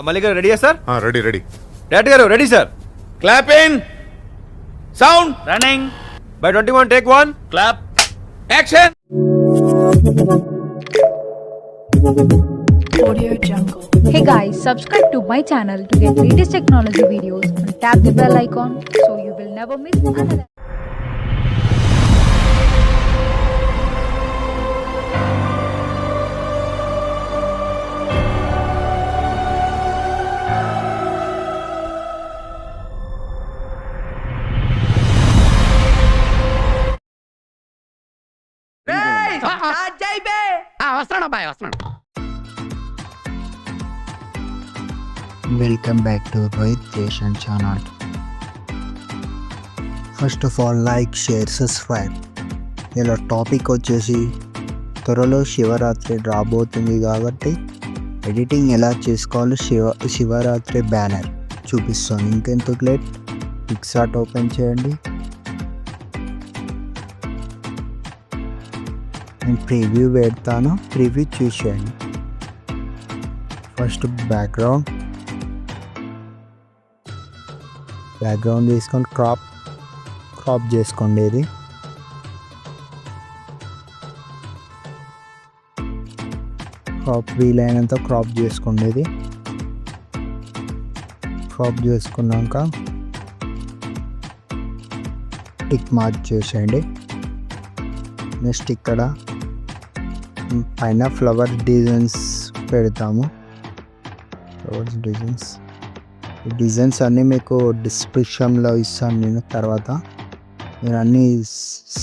మల్లిక ready sir? Ready ready. Director గారు ready sir. Clap in, sound running, by 21 take 1 clap, action. Audio Jungle. Hey guys, subscribe to my channel to get latest technology videos and tap the bell icon so you will never miss another. వస్తున్నాడు అబ్బాయి, వస్తున్నాడు. Welcome back to Rohit creation channel. First of all like, share, subscribe. ఇలా topic వచ్చేసి త్వరలో శివరాత్రి రాబోతుంది కాబట్టి editing ఎలా చేసుకోవాలో శివరాత్రి బ్యానర్ చూపిస్తాను. ఇంకెందుకు లేట్, పిక్సార్ట్ ఓపెన్ చేయండి. నేను ప్రివ్యూ పెడతాను, ప్రివ్యూ చూసేయండి. ఫస్ట్ బ్యాక్గ్రౌండ్ తీసుకొని క్రాప్ చేసుకోండి. ఇది క్రాప్ వీలైనంత క్రాప్ చేసుకోండి. ఇది క్రాప్ చేసుకున్నాక టిక్ మార్క్ చేసేయండి. నెక్స్ట్ ఇక్కడ పైన ఫ్లవర్ డిజైన్స్ పెడతాము. ఫ్లవర్స్ డిజైన్స్ అన్నీ మీకు డిస్క్రిప్షన్లో ఇస్తాను నేను. తర్వాత మీరు అన్నీ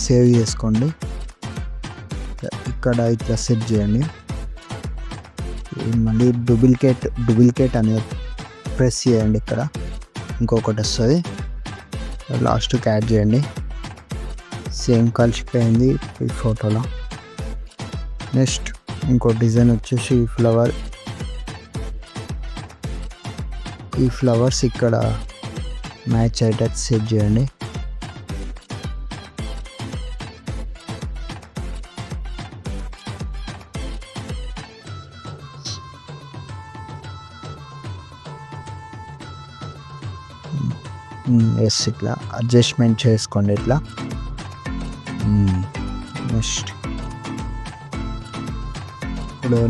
సేవ్ చేసుకోండి. ఇక్కడ ఇట్లా సెట్ చేయండి. మళ్ళీ డూప్లికేట్ అనేది ప్రెస్ చేయండి. ఇక్కడ ఇంకొకటి వస్తుంది, లాస్ట్కి యాడ్ చేయండి. సేమ్ కలిసిపోయింది ఈ ఫోటోలో. నెక్స్ట్ ఇంకో డిజైన్ వచ్చేసి ఈ ఫ్లవర్స్ ఇక్కడ మ్యాచ్ అయ్యేటట్టు సెట్ చేయండి. ఎస్, ఇట్లా అడ్జస్ట్మెంట్ చేసుకోండి ఇట్లా.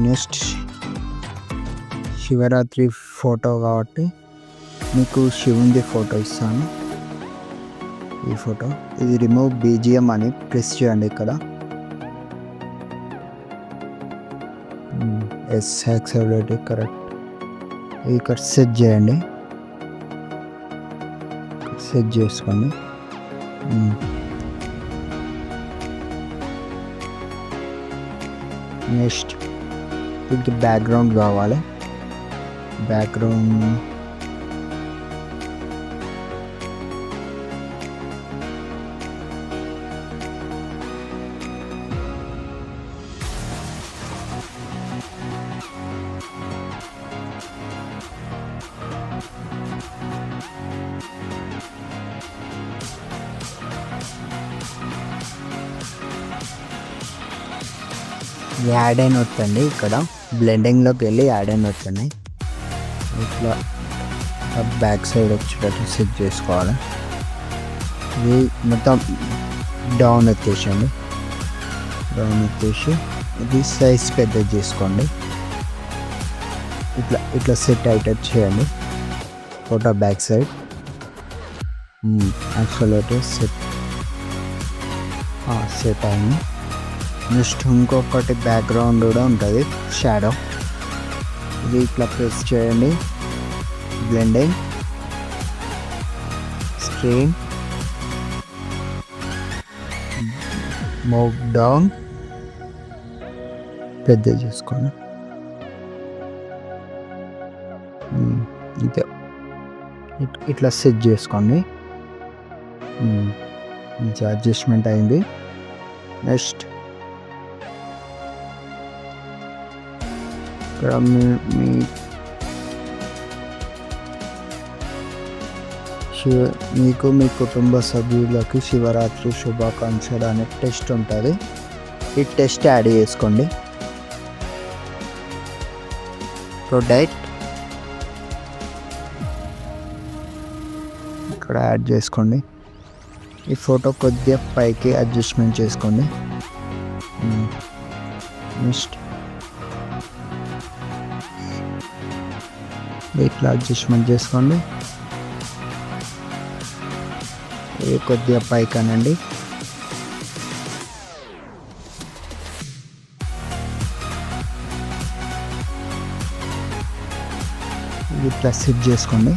నెక్స్ట్ శివరాత్రి ఫోటో కాబట్టి మీకు శివుంది ఫోటో ఇస్తాను. ఈ ఫోటో ఇది రిమూవ్ బీజిఎం అని ప్రెస్ చేయండి. ఇక్కడ ఎస్, యాక్సెప్ట్ కరెక్ట్. ఇక్కడ సెట్ చేయండి, సెట్ చేసుకోండి. నెక్స్ట్ ఇది బ్యాక్గ్రౌండ్ కావాలి. బ్యాక్గ్రౌండ్ యాడ్ అయిన వస్తుంది. ఇక్కడ బ్లెండింగ్లోకి వెళ్ళి యాడ్ అయిన వస్తున్నాయి. ఇట్లా బ్యాక్ సైడ్ వచ్చేటట్టు సెట్ చేసుకోవాలి. ఇది మొత్తం డౌన్ ఎత్తేసండి. ఇది సైజ్ పెద్ద చేసుకోండి. ఇట్లా సెట్ అయ్యేటట్టు చేయండి. Photo back side actual set అయింది. నెక్స్ట్ ఇంకొకటి బ్యాక్గ్రౌండ్ కూడా ఉంటుంది, షాడో. ఇది ఇట్లా ప్రెస్ చేయండి. బ్లెండింగ్, స్క్రీన్, మూవ్ డౌన్, పెద్ద చేసుకోండి. ఇదే ఇట్లా సెట్ చేసుకోండి. మంచి అడ్జస్ట్మెంట్ అయింది. నెక్స్ట్ ఇక్కడ మీకు మీ కుటుంబ సభ్యులకి శివరాత్రి శుభాకాంక్షలు అనే టెస్ట్ ఉంటుంది. ఈ టెస్ట్ యాడ్ చేసుకోండి. ప్రొడక్ట్ ఇక్కడ యాడ్ చేసుకోండి. ఈ ఫోటో కొద్దిగా పైకి అడ్జస్ట్మెంట్ చేసుకోండి. నెక్స్ట్ ఇట్లా అడ్జస్ట్మెంట్ చేసుకోండి. ఇది కొద్దిగా పైకి అనండి. ఇట్లా సెట్ చేసుకోండి.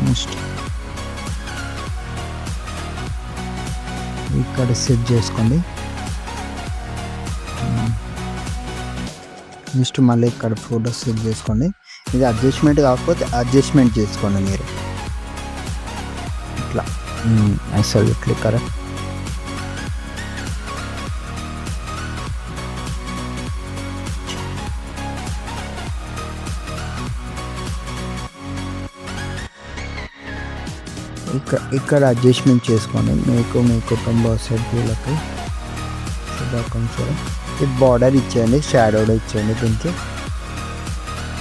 నెక్స్ట్ ఇక్కడ సెట్ చేసుకోండి. నెక్స్ట్ మళ్ళీ ఇక్కడ ఫోటో సెట్ చేసుకోండి. ఇది అడ్జస్ట్మెంట్ కాకపోతే అడ్జస్ట్మెంట్ చేసుకోండి మీరు ఇట్లా. అసలు ఇట్లా కరెక్ట్. ఇక్కడ అడ్జస్ట్మెంట్ చేసుకోండి మీకు మీ కుటుంబ సభ్యులకి శుభాకాంక్షలు. ఇది బార్డర్ ఇచ్చేయండి, షాడో ఇచ్చేయండి. దీనికి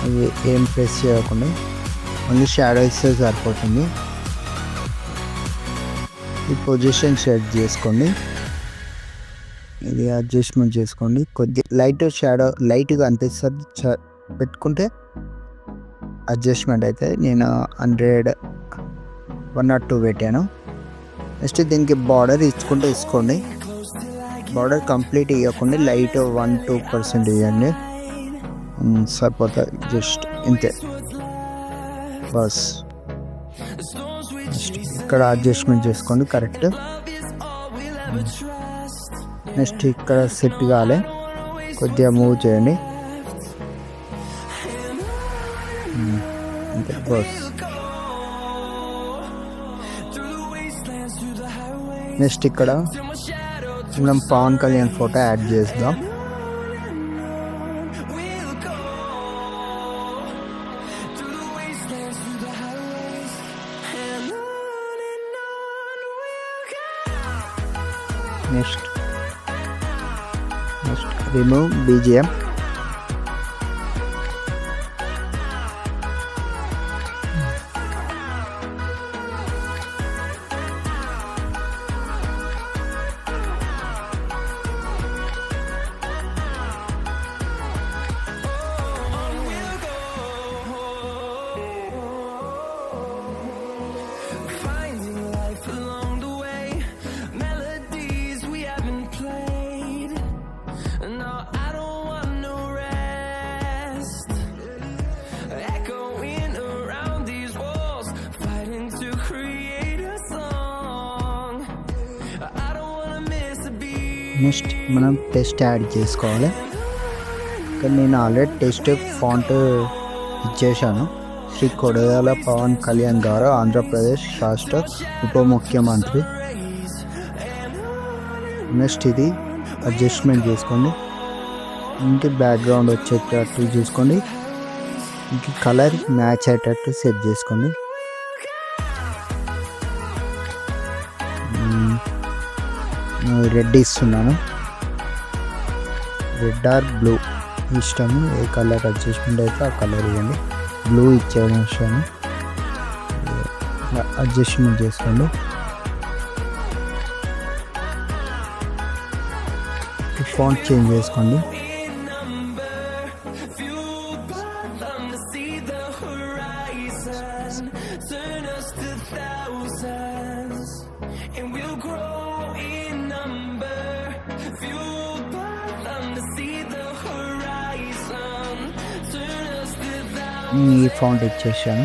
ఇది ఏం ప్రెస్ చేయకుండా ఓన్లీ షాడో ఇస్తే సరిపోతుంది. ఈ పొజిషన్ సెట్ చేసుకోండి. ఇది అడ్జస్ట్మెంట్ చేసుకోండి. కొద్దిగా లైట్ షాడో లైట్గా అంతే సార్ పెట్టుకుంటే అడ్జస్ట్మెంట్ అయితే. నేను 102 పెట్టాను. నెక్స్ట్ దీనికి బార్డర్ ఇచ్చుకుంటే ఇసుకోండి. బార్డర్ కంప్లీట్ ఇవ్వకుండా లైట్ 1-2% ఇవ్వండి సరిపోతుంది. జస్ట్ ఇంతే బస్. ఇక్కడ అడ్జస్ట్మెంట్ చేసుకోండి కరెక్ట్. నెక్స్ట్ ఇక్కడ సెట్ కాలే, కొద్దిగా మూవ్ చేయండి అంతే బస్. నెక్స్ట్ ఇక్కడ మనం పవన్ కళ్యాణ్ ఫోటో యాడ్ చేద్దాం. Next remove BGM. నెక్స్ట్ మనం టెస్ట్ యాడ్ చేసుకోవాలి. ఇక్కడ నేను ఆల్రెడీ టెస్ట్ ఫాంట్ ఇచ్చేసాను. శ్రీ కొడయాల పవన్ కళ్యాణ్ గారు, ఆంధ్రప్రదేశ్ రాష్ట్ర ఉప ముఖ్యమంత్రి. నెక్స్ట్ ఇది అడ్జస్ట్మెంట్ చేసుకోండి. ఇంటి బ్యాక్గ్రౌండ్ వచ్చేటట్టు చూసుకోండి. ఇంక కలర్ మ్యాచ్ అయ్యేటట్టు సెట్ చేసుకోండి. రెడ్ ఇస్తున్నాను. రెడ్ ఆర్ బ్లూ ఇష్టము, ఏ కలర్ అడ్జస్ట్మెంట్ అయితే ఆ కలర్ ఇవ్వండి. బ్లూ ఇచ్చేయడం ఇష్టము, అడ్జస్ట్మెంట్ చేసుకోండి. ఫాంట్ చేంజ్ చేసుకోండి. ఈ ఫాంట్ ఇచ్చేసాను.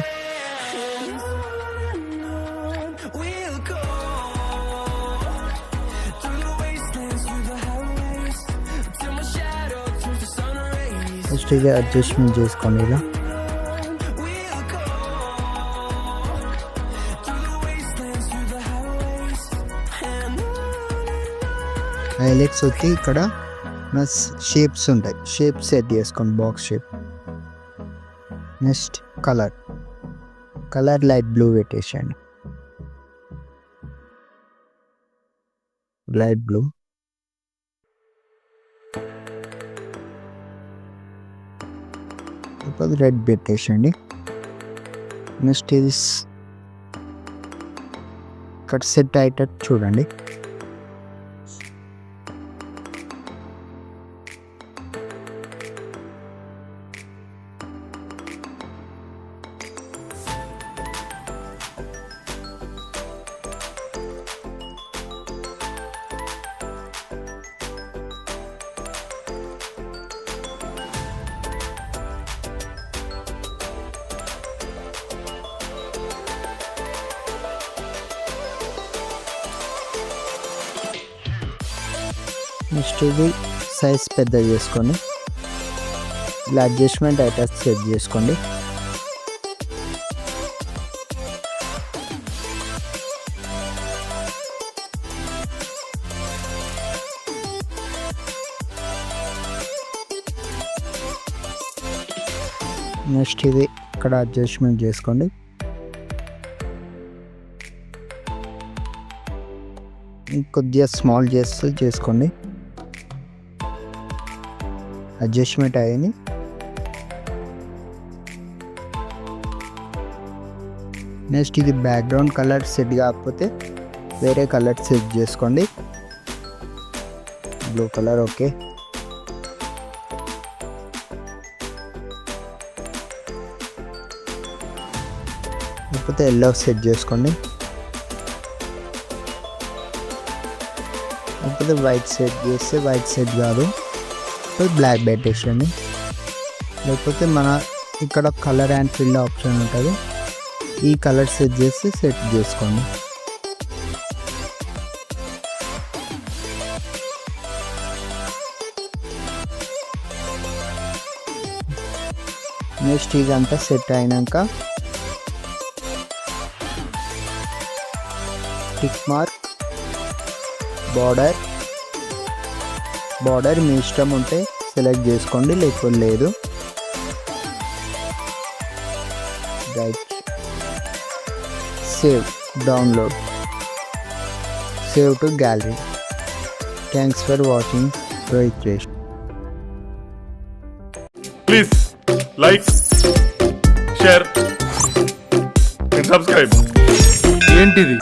ఫస్ట్ ఇది అడ్జస్ట్మెంట్ చేసుకోండి. ఇలా హైలైట్స్ వచ్చి ఇక్కడ నా షేప్స్ ఉంటాయి, షేప్ సెట్ చేసుకోండి, box shape. Next colour light blue పెట్టేసాను, లైట్ బ్లూ. ఇప్పుడు రెడ్ పెట్టేసండి. నెక్స్ట్ ఇది ఇక్కడ సెట్ అయ్యేటట్టు చూడండి. నెక్స్ట్ ఇది సైజ్ పెద్ద చేసుకోండి. ఇలా అడ్జస్ట్మెంట్ ఐటమ్స్ సెట్ చేసుకోండి. నెక్స్ట్ ఇది ఇక్కడ అడ్జస్ట్మెంట్ చేసుకోండి. కొద్దిగా స్మాల్ చేసుకోండి. అడ్జస్ట్మెంట్ అయ్యింది. నెక్స్ట్ ఇది బ్యాక్గ్రౌండ్ కలర్ సెట్ కాకపోతే వేరే కలర్ సెట్ చేసుకోండి. Blue colour okay. లేకపోతే ఎల్లో సెట్ చేసుకోండి. లేకపోతే వైట్ సెట్ చేస్తే వైట్ సెట్ కాదు, బ్లాక్ పెట్టేసండి. లేకపోతే మన ఇక్కడ కలర్ అండ్ ఫిల్ ఆప్షన్ ఉంటుంది, ఈ కలర్ సెట్ చేసి సెట్ చేసుకోండి. నెక్స్ట్ ఇదంతా సెట్ అయినాక టిక్ మార్క్, బార్డర్ మీ ఇష్టం ఉంటే సెలెక్ట్ చేసుకోండి, లేకపోతే లేదు. Right, save, download, save to gallery. Thanks for watching. Rohit Resh. Please like, share and subscribe. ఏంటిది?